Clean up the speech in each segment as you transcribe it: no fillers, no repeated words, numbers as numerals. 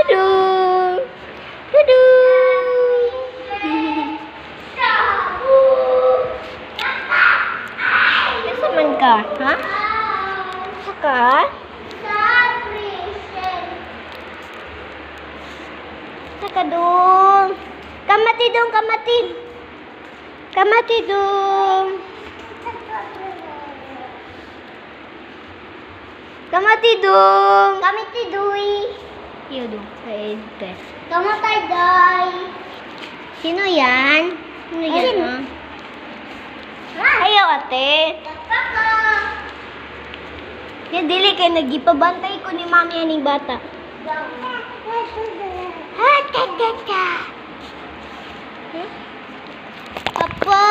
Dudung. Dudung. Nasa man ka? Ha? Saka? Saka dong. Kamati dong, kamati. Kamati dong. Kamati dong. Kamati dui. Iyo dong. Kamatay day. Sino yan? Sino yan? Ayaw ate. Ya dili kay nagipabantay ko ni mami aning bata. Ha, ta. Papa,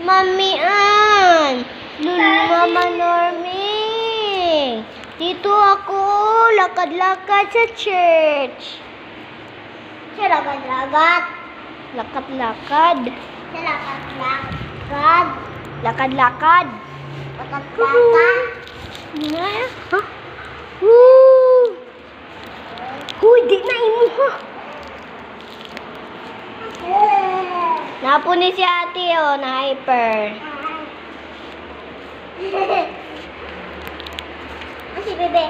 Mami An, Mama Normie. Dito ako, lakad-lakad sa church. Sa lakad-lakad. Lakad-lakad. Sa lakad-lakad. Lakad-lakad. Lakad-lakad. Ha? Woo! Huy, di na imo ha. Napo ni si ate oh, na hyper. Si bebe.